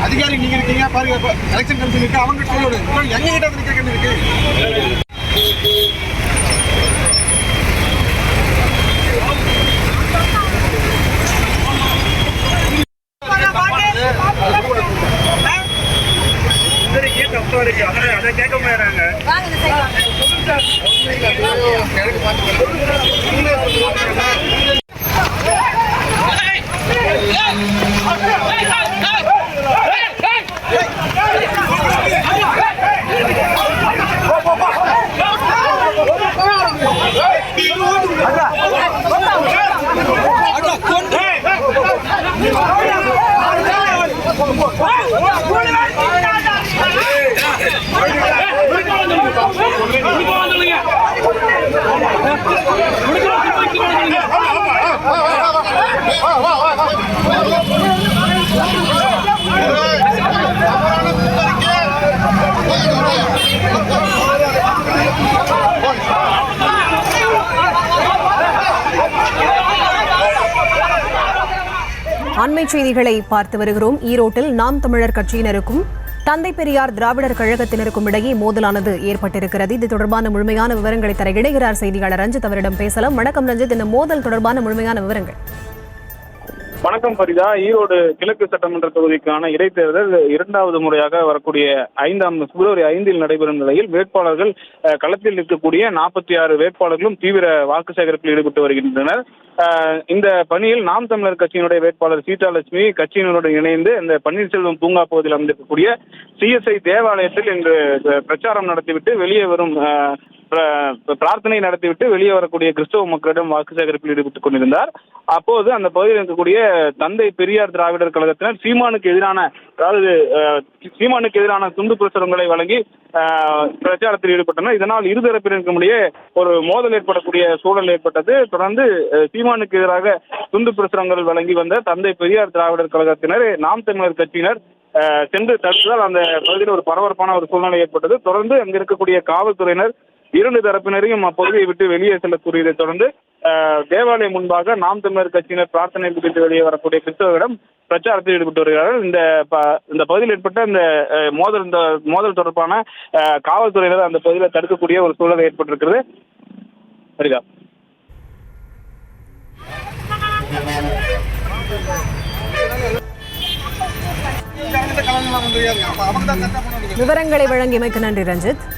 அதிகாரி நீங்க இருக்கீங்க பாருங்க, எலெக்ஷன் கமிஷன் இருக்கு, அவங்க சொல்லணும். எங்க கிட்ட வந்து கேட்க இருக்கு. அதை கேட்க போயிடறாங்க. அண்மை செய்திகளை பார்த்து வருகிறோம். ஈரோட்டில் நாம் தமிழர் கட்சியினருக்கும் தந்தை பெரியார் திராவிடர் கழகத்தினருக்கும் இடையே மோதலானது ஏற்பட்டிருக்கிறது. இது தொடர்பான முழுமையான விவரங்களை தர இணைகிறார் செய்தியாளர் ரஞ்சித். அவரிடம் பேசலாம். வணக்கம் ரஞ்சித், இந்த மோதல் தொடர்பான முழுமையான விவரங்கள். வணக்கம் பரிதா. ஈரோடு கிழக்கு சட்டமன்ற தொகுதிக்கான இடைத்தேர்தல் இரண்டாவது முறையாக வரக்கூடிய பிப்ரவரி 5 நடைபெறும் நிலையில் வேட்பாளர்கள் களத்தில் இருக்கக்கூடிய 46 வேட்பாளர்களும் தீவிர வாக்கு சேகரிப்பில் ஈடுபட்டு வருகின்றனர். இந்த பணியில் நாம் தமிழர் கட்சியினுடைய வேட்பாளர் சீதாலட்சுமி கட்சியினருடன் இணைந்து இந்த பன்னீர்செல்வம் பூங்கா பகுதியில் அமைந்திருக்கக்கூடிய CSI தேவாலயத்தில் இன்று பிரச்சாரம் நடத்திவிட்டு வெளியே வரும் பிரார்த்தனை நடத்திவிட்டு வெளியே வரக்கூடிய கிறிஸ்தவ மக்களிடம் வாக்கு சேகரிப்பில் ஈடுபட்டுக் கொண்டிருந்தார். அப்போது அந்த பகுதியில் இருக்கக்கூடிய தந்தை பெரியார் திராவிடர் கழகத்தினர் சீமானுக்கு எதிரான துண்டு பிரசுரங்களை வழங்கி பிரச்சாரத்தில் ஈடுபட்டனர். இதனால் இருதரப்பினருக்கும் இடையே ஒரு மோதல் ஏற்படக்கூடிய சூழல் ஏற்பட்டது. தொடர்ந்து சீமானுக்கு எதிராக துண்டு பிரசுரங்கள் வழங்கி வந்த தந்தை பெரியார் திராவிடர் கழகத்தினர் நாம் தமிழர் கட்சியினர் சென்று தடுத்ததால் அந்த பகுதியில் ஒரு பரபரப்பான ஒரு சூழ்நிலை ஏற்பட்டது. தொடர்ந்து அங்கு இருக்கக்கூடிய காவல்துறையினர் இரண்டு தரப்பினரையும் அப்பகுதியை விட்டு வெளியே செல்ல கூறியதை தொடர்ந்து தேவாலயம் முன்பாக நாம் தமிழர் கட்சியினர் பிரார்த்தனை முடித்து வெளியே வரக்கூடிய கிறிஸ்தவர்களிடம் பிரச்சாரத்தில் ஈடுபட்டு வருகிறார்கள். இந்த பகுதியில் ஏற்பட்ட இந்த மோதல் தொடர்பான காவல்துறையினர் அந்த பகுதியில் தடுக்கக்கூடிய ஒரு சூழல் ஏற்பட்டிருக்கிறது. சரிதா? விவரங்களை வழங்கியமைக்கு நன்றி ரஞ்சித்.